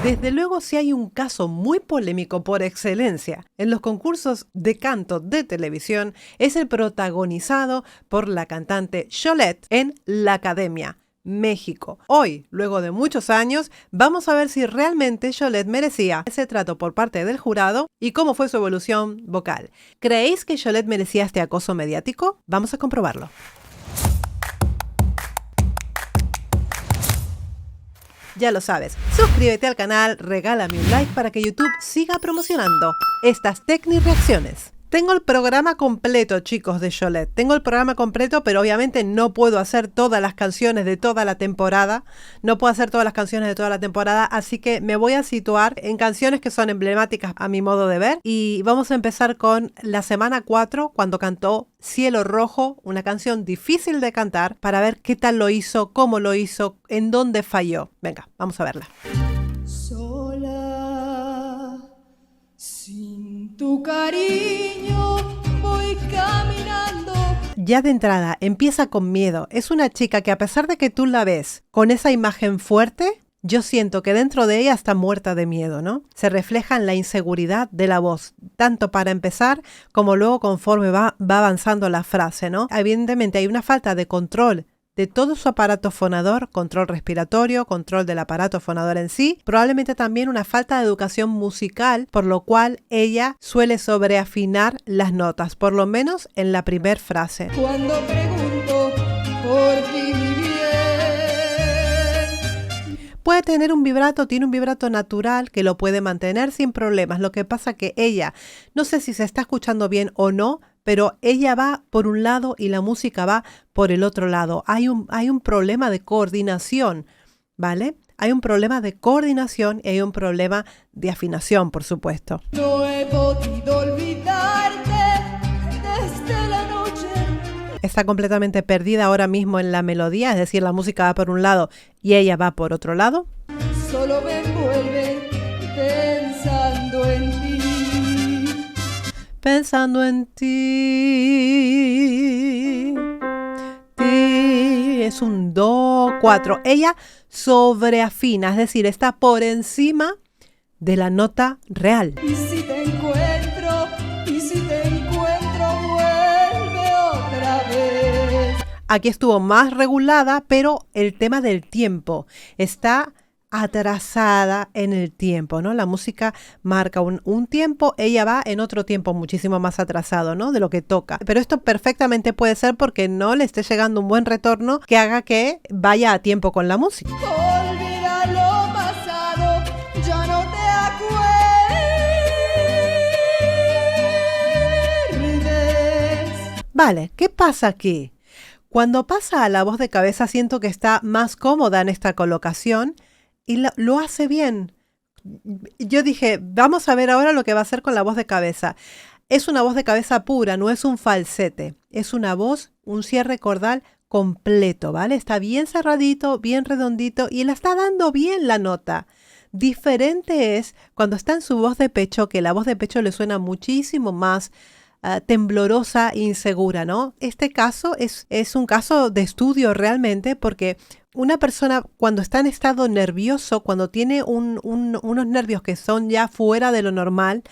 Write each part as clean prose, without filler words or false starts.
Desde luego, si hay un caso muy polémico por excelencia en los concursos de canto de televisión, es el protagonizado por la cantante Xolette en La Academia, México. Hoy, luego de muchos años, vamos a ver si realmente Xolette merecía ese trato por parte del jurado y cómo fue su evolución vocal. ¿Creéis que Xolette merecía este acoso mediático? Vamos a comprobarlo. Ya lo sabes, suscríbete al canal, regálame un like para que YouTube siga promocionando estas Tecnireacciones. Tengo el programa completo, chicos, de Xolette. Tengo el programa completo, pero obviamente no puedo hacer todas las canciones de toda la temporada. Así que me voy a situar en canciones que son emblemáticas a mi modo de ver. Y vamos a empezar con la semana 4, cuando cantó Cielo Rojo, una canción difícil de cantar, para ver qué tal lo hizo, cómo lo hizo, en dónde falló. Venga, vamos a verla. Sola, sin tu cariño, voy caminando. Ya de entrada empieza con miedo. Es una chica que, a pesar de que tú la ves con esa imagen fuerte, yo siento que dentro de ella está muerta de miedo, ¿no? Se refleja en la inseguridad de la voz, tanto para empezar como luego conforme va avanzando la frase, ¿no? Evidentemente hay una falta de control de todo su aparato fonador, control respiratorio, control del aparato fonador en sí, probablemente también una falta de educación musical, por lo cual ella suele sobreafinar las notas, por lo menos en la primer frase. Cuando pregunto por ti, mi bien. Puede tener un vibrato, tiene un vibrato natural que lo puede mantener sin problemas. Lo que pasa que ella, no sé si se está escuchando bien o no, pero ella va por un lado y la música va por el otro lado. Hay un problema de coordinación, ¿vale? Hay un problema de coordinación y hay un problema de afinación, por supuesto. No he podido olvidarte desde la noche. Está completamente perdida ahora mismo en la melodía, es decir, la música va por un lado y ella va por otro lado. Solo me envuelve pensando en ti. Pensando en ti. Ti es un do, 4. Ella sobreafina, es decir, está por encima de la nota real. Y si te encuentro, vuelve otra vez. Aquí estuvo más regulada, pero el tema del tiempo está atrasada en el tiempo, ¿no? La música marca un tiempo, ella va en otro tiempo muchísimo más atrasado, ¿no? De lo que toca. Pero esto perfectamente puede ser porque no le esté llegando un buen retorno que haga que vaya a tiempo con la música. Olvida lo pasado, ya no te acuerdes. Vale, ¿qué pasa aquí? Cuando pasa a la voz de cabeza siento que está más cómoda en esta colocación y lo hace bien. Yo dije, vamos a ver ahora lo que va a hacer con la voz de cabeza. Es una voz de cabeza pura, no es un falsete. Es una voz, un cierre cordal completo, ¿vale? Está bien cerradito, bien redondito y le está dando bien la nota. Diferente es cuando está en su voz de pecho, que la voz de pecho le suena muchísimo más temblorosa e insegura, ¿no? Este caso es un caso de estudio realmente, porque una persona cuando está en estado nervioso, cuando tiene unos nervios que son ya fuera de lo normal,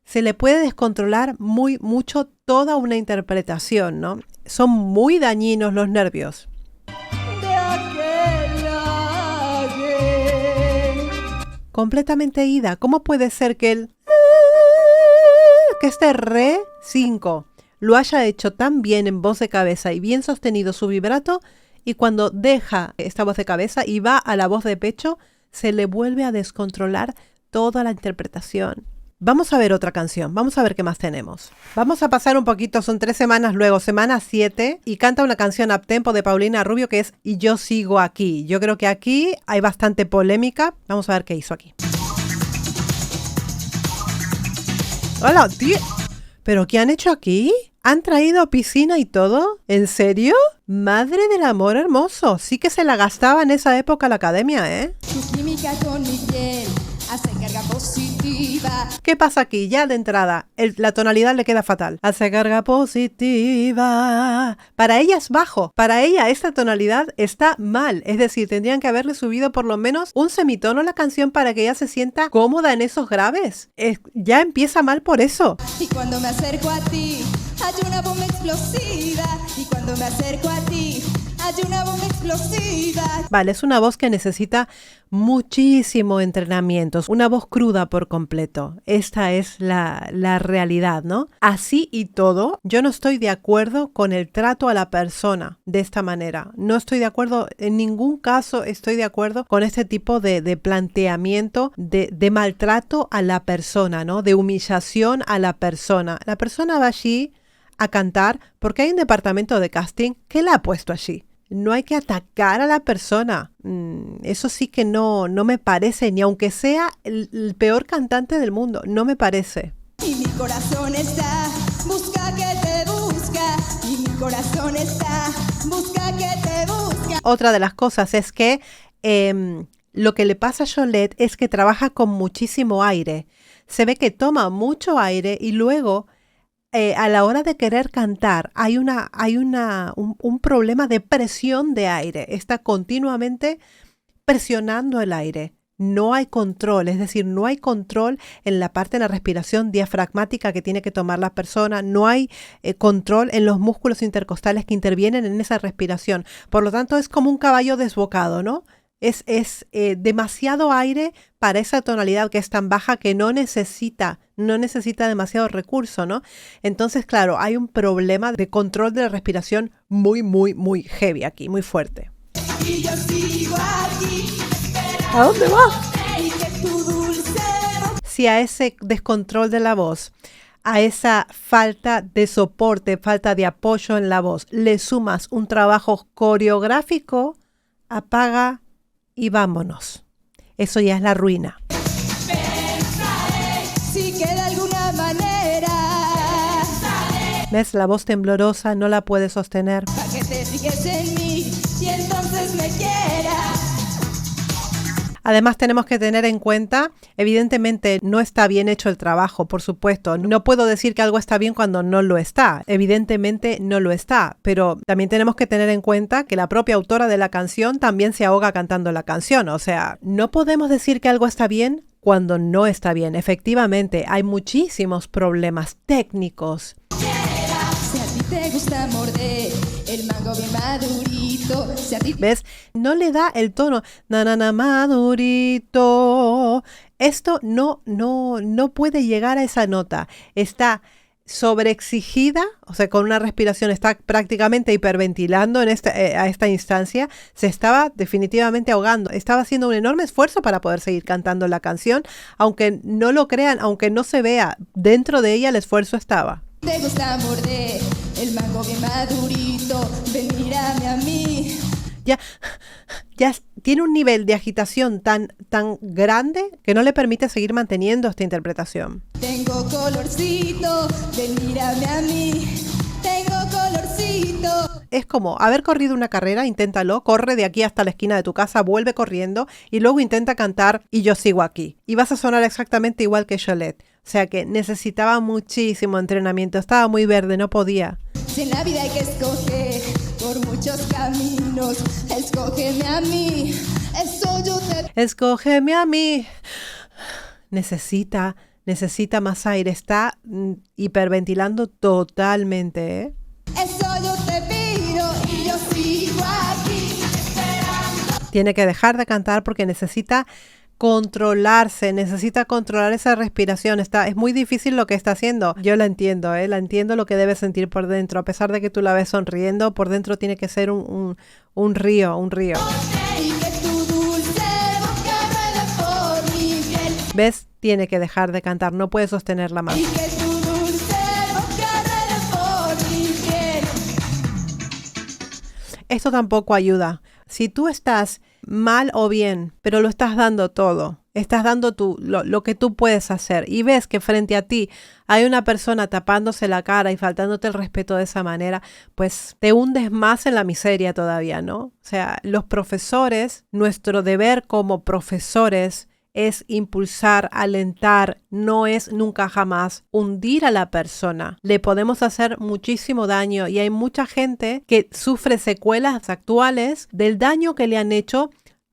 se le puede descontrolar mucho toda una interpretación, ¿no? Son muy dañinos los nervios. De aquel ayer. Completamente ida. ¿Cómo puede ser que este re 5 lo haya hecho tan bien en voz de cabeza y bien sostenido su vibrato, y cuando deja esta voz de cabeza y va a la voz de pecho, se le vuelve a descontrolar toda la interpretación? Vamos a ver otra canción, vamos a ver qué más tenemos. Vamos a pasar un poquito, son 3 semanas luego, semana 7, y canta una canción up tempo de Paulina Rubio que es Y yo sigo aquí. Yo creo que aquí hay bastante polémica. Vamos a ver qué hizo aquí. Hola, tío. ¿Pero qué han hecho aquí? ¿Han traído piscina y todo? ¿En serio? Madre del amor hermoso. Sí que se la gastaba en esa época la academia, ¿eh? Tu química con mi piel hace carga positiva. ¿Qué pasa aquí? Ya de entrada, la tonalidad le queda fatal. Hace carga positiva. Para ella es bajo. Para ella esta tonalidad está mal. Es decir, tendrían que haberle subido por lo menos un semitono a la canción para que ella se sienta cómoda en esos graves. Ya empieza mal por eso. Y cuando me acerco a ti, hay una bomba explosiva. Y cuando me acerco a ti, hay una bomba explosiva. Vale, es una voz que necesita muchísimo entrenamiento, una voz cruda por completo. Esta es la realidad, ¿no? Así y todo, yo no estoy de acuerdo con el trato a la persona de esta manera. No estoy de acuerdo, en ningún caso estoy de acuerdo con este tipo de planteamiento de maltrato a la persona, ¿no? De humillación a la persona. La persona va allí a cantar porque hay un departamento de casting que la ha puesto allí. No hay que atacar a la persona. Eso sí que no me parece, ni aunque sea el peor cantante del mundo, no me parece. Y mi corazón está, busca que te busca. Y mi corazón está, busca que te busca. Otra de las cosas es que lo que le pasa a Yolette es que trabaja con muchísimo aire. Se ve que toma mucho aire y luego a la hora de querer cantar hay un problema de presión de aire. Está continuamente presionando el aire. No hay control, es decir, no hay control en la parte de la respiración diafragmática que tiene que tomar la persona. No hay control en los músculos intercostales que intervienen en esa respiración. Por lo tanto, es como un caballo desbocado, ¿no? Es demasiado aire para esa tonalidad que es tan baja que no necesita demasiado recurso, ¿no? Entonces, claro, hay un problema de control de la respiración muy, muy, muy heavy aquí, muy fuerte. Y yo sigo aquí, ¿A dónde vas? y que tu dulce voz. Si a ese descontrol de la voz, a esa falta de soporte, falta de apoyo en la voz, le sumas un trabajo coreográfico, apaga y vámonos. Eso ya es la ruina. Si queda alguna manera, ¿Ves? La voz temblorosa no la puede sostener. para que te fijes en mí y entonces me quieras. Además tenemos que tener en cuenta, evidentemente no está bien hecho el trabajo, por supuesto. No puedo decir que algo está bien cuando no lo está. Evidentemente no lo está, pero también tenemos que tener en cuenta que la propia autora de la canción también se ahoga cantando la canción. O sea, no podemos decir que algo está bien cuando no está bien. Efectivamente, hay muchísimos problemas técnicos. Si a ti te gusta morder el mango bien madurito, si a ti ¿Ves? No le da el tono. Na, na, na, madurito. Esto no puede llegar a esa nota. Está sobreexigida, o sea, con una respiración, está prácticamente hiperventilando a esta instancia. Se estaba definitivamente ahogando. Estaba haciendo un enorme esfuerzo para poder seguir cantando la canción. Aunque no lo crean, aunque no se vea, dentro de ella el esfuerzo estaba. te gusta morder el mango bien madurito, ven mírame a mí. Ya tiene un nivel de agitación tan grande que no le permite seguir manteniendo esta interpretación. Tengo colorcito, ven mírame a mí. Tengo colorcito. Es como haber corrido una carrera, inténtalo, corre de aquí hasta la esquina de tu casa, vuelve corriendo y luego intenta cantar Y yo sigo aquí. Y vas a sonar exactamente igual que Yolette. O sea que necesitaba muchísimo entrenamiento, estaba muy verde, no podía. Si en la vida hay que escoger por muchos caminos, escógeme a mí. Eso yo te... Escógeme a mí. Necesita más aire, está hiperventilando totalmente, ¿eh? Eso yo te pido y yo sigo aquí esperando. Tiene que dejar de cantar porque necesita controlarse, necesita controlar esa respiración. Es muy difícil lo que está haciendo. Yo la entiendo, la entiendo lo que debe sentir por dentro. A pesar de que tú la ves sonriendo, por dentro tiene que ser un río. Y que tu dulce boca ruede por mi piel. ¿Ves? Tiene que dejar de cantar, no puede sostenerla más. Y que tu dulce boca ruede por mi piel. Esto tampoco ayuda. Si tú estás mal o bien, pero lo estás dando todo, estás dando lo que tú puedes hacer y ves que frente a ti hay una persona tapándose la cara y faltándote el respeto de esa manera, pues te hundes más en la miseria todavía, ¿no? O sea, los profesores, nuestro deber como profesores es impulsar, alentar, no es nunca jamás hundir a la persona. Le podemos hacer muchísimo daño y hay mucha gente que sufre secuelas actuales del daño que le han hecho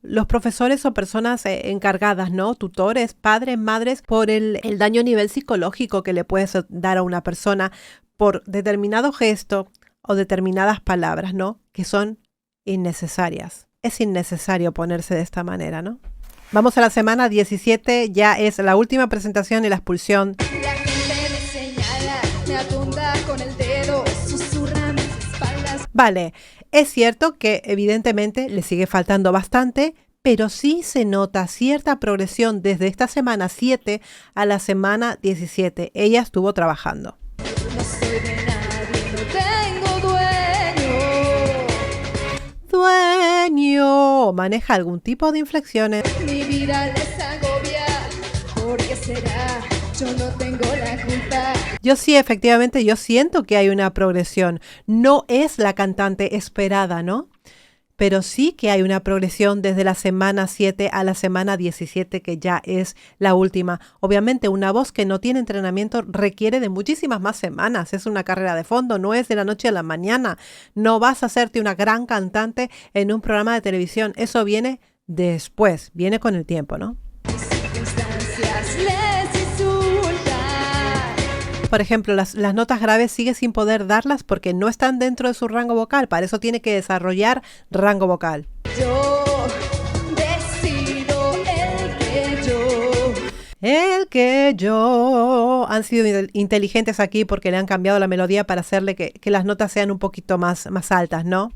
los profesores o personas encargadas, ¿no? Tutores, padres, madres, por el daño a nivel psicológico que le puedes dar a una persona por determinado gesto o determinadas palabras, ¿no? Que son innecesarias. Es innecesario ponerse de esta manera, ¿no? Vamos a la semana 17, ya es la última presentación y la expulsión. La gente me señala, me apunta con el dedo, susurra mis espaldas. Vale, es cierto que evidentemente le sigue faltando bastante, pero sí se nota cierta progresión desde esta semana 7 a la semana 17. Ella estuvo trabajando. No soy de nadie, no tengo dueño. Dueño, maneja algún tipo de inflexiones. Mi vida les agobia, ¿por qué será? Yo no tengo la culpa. Yo sí, efectivamente, yo siento que hay una progresión. No es la cantante esperada, ¿no? Pero sí que hay una progresión desde la semana 7 a la semana 17, que ya es la última. Obviamente, una voz que no tiene entrenamiento requiere de muchísimas más semanas. Es una carrera de fondo, no es de la noche a la mañana. No vas a hacerte una gran cantante en un programa de televisión. Eso viene después, viene con el tiempo, ¿no? Mis circunstancias les insultan. Por ejemplo, las notas graves sigue sin poder darlas porque no están dentro de su rango vocal. Para eso tiene que desarrollar rango vocal. Yo decido El que yo. Han sido inteligentes aquí porque le han cambiado la melodía para hacerle que las notas sean un poquito más altas, ¿no?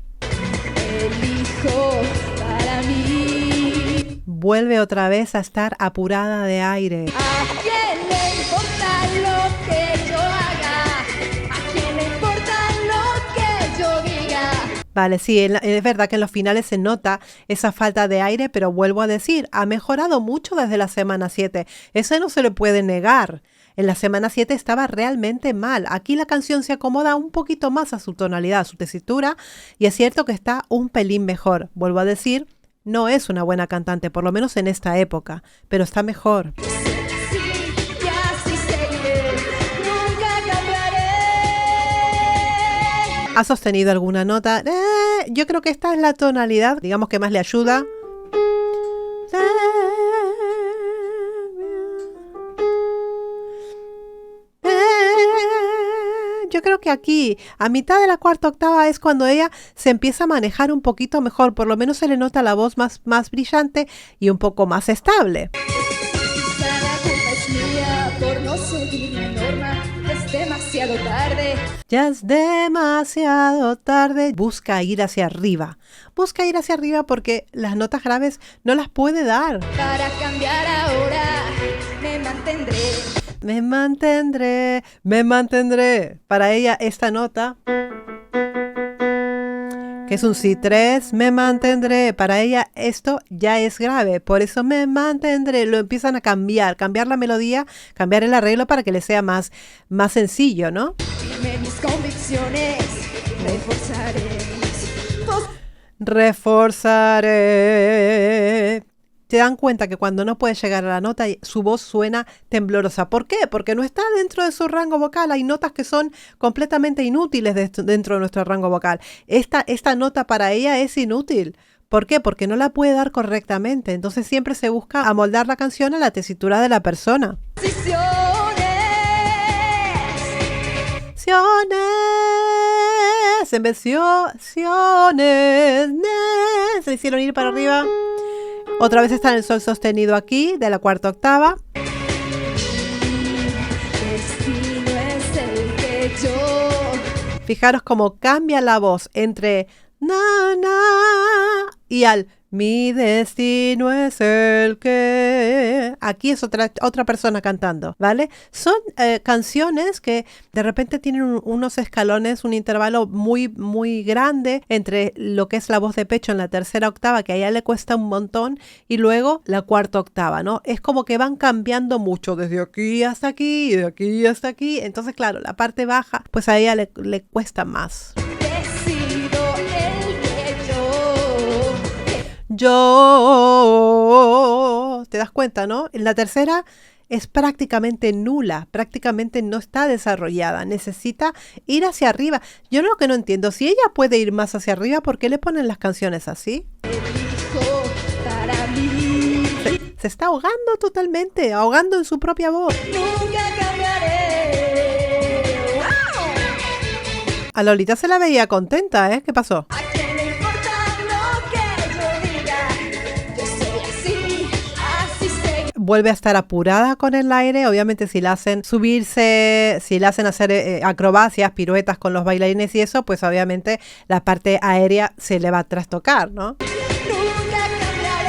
elijo para mí. Vuelve otra vez a estar apurada de aire. ¿A quién le importa lo que yo haga? ¿A quién le importa lo que yo diga? Vale, sí, es verdad que en los finales se nota esa falta de aire, pero vuelvo a decir, ha mejorado mucho desde la semana 7. Eso no se le puede negar. En la semana 7 estaba realmente mal. Aquí la canción se acomoda un poquito más a su tonalidad, a su tesitura, y es cierto que está un pelín mejor. Vuelvo a decir, no es una buena cantante, por lo menos en esta época, pero está mejor. Sí, y así seguiré, nunca cambiaré. ¿Ha sostenido alguna nota? Yo creo que esta es la tonalidad, digamos, que más le ayuda. Yo creo que aquí, a mitad de la cuarta octava, es cuando ella se empieza a manejar un poquito mejor. Por lo menos se le nota la voz más brillante y un poco más estable. Quizá la culpa es mía por no seguir mi norma. Es demasiado tarde. Ya es demasiado tarde. Busca ir hacia arriba. Busca ir hacia arriba porque las notas graves no las puede dar. Para cambiar ahora me mantendré. Me mantendré, me mantendré. Para ella esta nota, que es un si3, me mantendré. Para ella esto ya es grave, por eso me mantendré. Lo empiezan a cambiar la melodía, cambiar el arreglo para que le sea más sencillo, ¿no? Firme mis convicciones, Reforzaré. Te dan cuenta que cuando no puede llegar a la nota, su voz suena temblorosa. ¿Por qué? Porque no está dentro de su rango vocal. Hay notas que son completamente inútiles dentro de nuestro rango vocal. Esta nota para ella es inútil. ¿Por qué? Porque no la puede dar correctamente. Entonces siempre se busca amoldar la canción a la tesitura de la persona. Inversiones. Se le hicieron ir para arriba. Otra vez está en el sol sostenido aquí, de la cuarta octava. destino es el que yo. Fijaros cómo cambia la voz entre na, na y al mi destino es el que. Aquí es otra persona cantando, ¿vale? Son canciones que de repente tienen unos escalones, un intervalo muy grande entre lo que es la voz de pecho en la tercera octava, que a ella le cuesta un montón, y luego la cuarta octava, ¿no? Es como que van cambiando mucho desde aquí hasta aquí y de aquí hasta aquí. Entonces, claro, la parte baja, pues a ella le cuesta más. Yo poco, te das cuenta, ¿no? En la tercera es prácticamente nula, prácticamente no está desarrollada, necesita ir hacia arriba. Yo lo que no entiendo, si ella puede ir más hacia arriba, ¿por qué le ponen las canciones así? Dijo para mí. Se está ahogando totalmente, ahogando en su propia voz. Nunca cambiaré. ¡Wow! A Lolita se la veía contenta, ¿eh? ¿Qué pasó? ¿A quién le importa lo que yo diga? Yo soy así, así sé. Vuelve a estar apurada con el aire. Obviamente si la hacen subirse, si la hacen hacer acrobacias, piruetas con los bailarines y eso, pues obviamente la parte aérea se le va a trastocar, ¿no? Nunca cambiaré.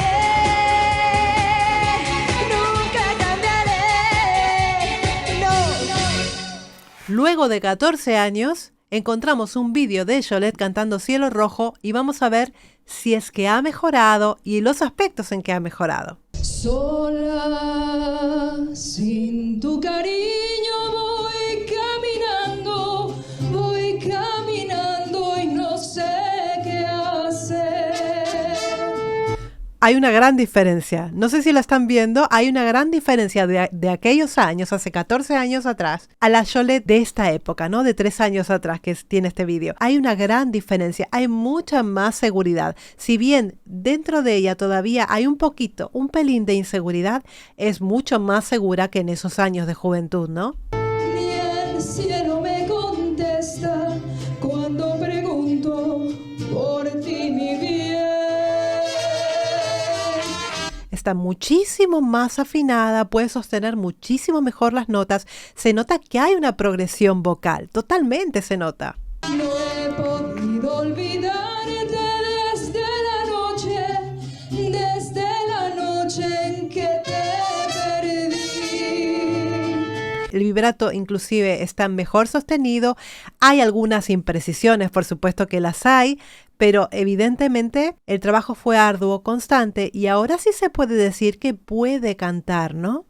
Nunca cambiaré. No. Luego de 14 años, encontramos un vídeo de Jolette cantando Cielo Rojo y vamos a ver si es que ha mejorado y los aspectos en que ha mejorado. Sola, sin tu cariño voy caminando y no sé qué hacer. Hay una gran diferencia. No sé si la están viendo. Hay una gran diferencia de aquellos años, hace 14 años atrás, a la Jolette de esta época, ¿no? De 3 años atrás que tiene este vídeo. Hay una gran diferencia. Hay mucha más seguridad. Si bien dentro de ella todavía hay un pelín de inseguridad, es mucho más segura que en esos años de juventud, ¿no? Ni el cielo me contesta cuando pregunto por ti, mi bien. Está muchísimo más afinada, puede sostener muchísimo mejor las notas. Se nota que hay una progresión vocal, totalmente se nota. No he podido olvidarte desde la noche en que te perdí. El vibrato inclusive está mejor sostenido. Hay algunas imprecisiones, por supuesto que las hay, pero evidentemente el trabajo fue arduo, constante y ahora sí se puede decir que puede cantar, ¿no?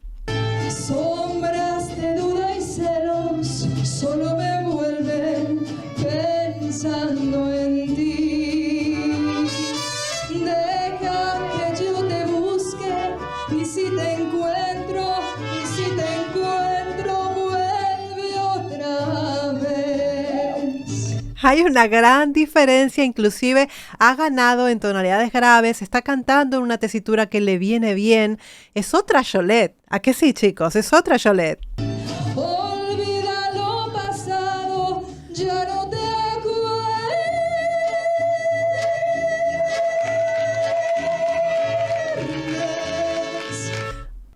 Sombras de duda y celos solo me envuelven pensando en ti. Deja que yo te busque y si te encuentro, vuelve otra vez. Hay una gran diferencia, inclusive ha ganado en tonalidades graves, está cantando en una tesitura que le viene bien. Es otra Jolette. ¿A qué sí, chicos? Es otra Jolette. Olvida lo pasado, ya no te acuerdes.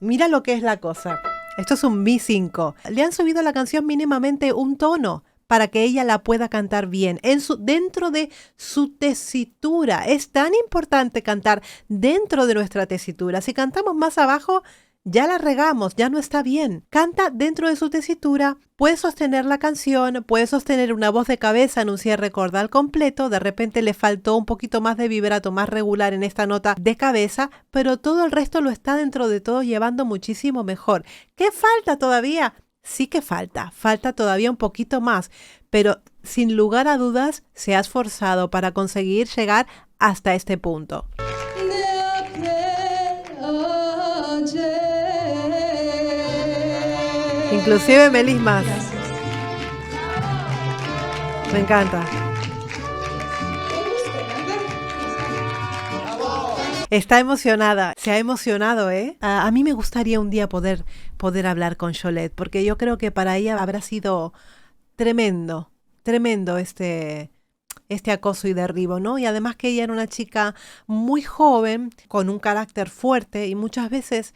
Mira lo que es la cosa. Esto es un Mi 5. Le han subido a la canción mínimamente un tono para que ella la pueda cantar bien, dentro de su tesitura. Es tan importante cantar dentro de nuestra tesitura. Si cantamos más abajo, ya la regamos, ya no está bien. Canta dentro de su tesitura, puede sostener la canción, puede sostener una voz de cabeza en un cierre cordal completo, de repente le faltó un poquito más de vibrato, más regular en esta nota de cabeza, pero todo el resto lo está dentro de todo llevando muchísimo mejor. ¿Qué falta todavía? Sí que falta todavía un poquito más, pero sin lugar a dudas se ha esforzado para conseguir llegar hasta este punto. Inclusive melismas. Me encanta. Está emocionada, se ha emocionado, ¿eh? A mí me gustaría un día poder hablar con Jolette, porque yo creo que para ella habrá sido tremendo este acoso y derribo, ¿no? Y además que ella era una chica muy joven, con un carácter fuerte y muchas veces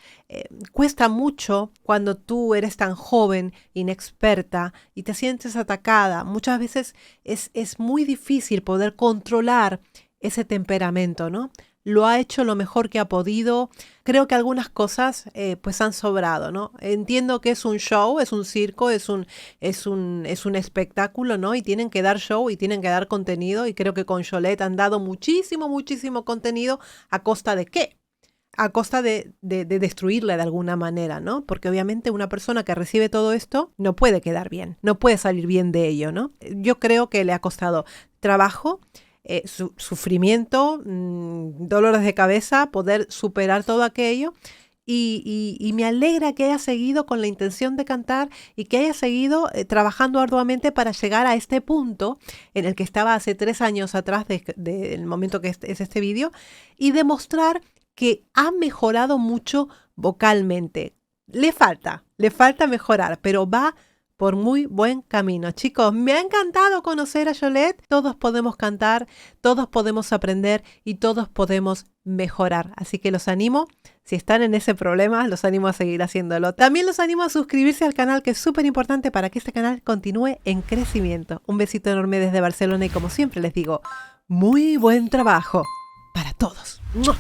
cuesta mucho cuando tú eres tan joven, inexperta y te sientes atacada. Muchas veces es muy difícil poder controlar ese temperamento, ¿no? Lo ha hecho lo mejor que ha podido. Creo que algunas cosas pues han sobrado, ¿no? Entiendo que es un show, es un circo, es un espectáculo, ¿no? Y tienen que dar show y tienen que dar contenido. Y creo que con Jolette han dado muchísimo contenido. ¿A costa de qué? A costa de destruirla de alguna manera, ¿no? Porque obviamente una persona que recibe todo esto no puede quedar bien, no puede salir bien de ello, ¿no? Yo creo que le ha costado trabajo, sufrimiento, dolores de cabeza, poder superar todo aquello y me alegra que haya seguido con la intención de cantar y que haya seguido trabajando arduamente para llegar a este punto en el que estaba hace 3 años atrás del momento que es este vídeo y demostrar que ha mejorado mucho vocalmente. Le falta mejorar, pero va por muy buen camino. Chicos, me ha encantado conocer a Yolette. Todos podemos cantar, todos podemos aprender y todos podemos mejorar. Así que los animo, si están en ese problema, los animo a seguir haciéndolo. También los animo a suscribirse al canal, que es súper importante para que este canal continúe en crecimiento. Un besito enorme desde Barcelona y como siempre les digo, muy buen trabajo para todos. ¡Mua!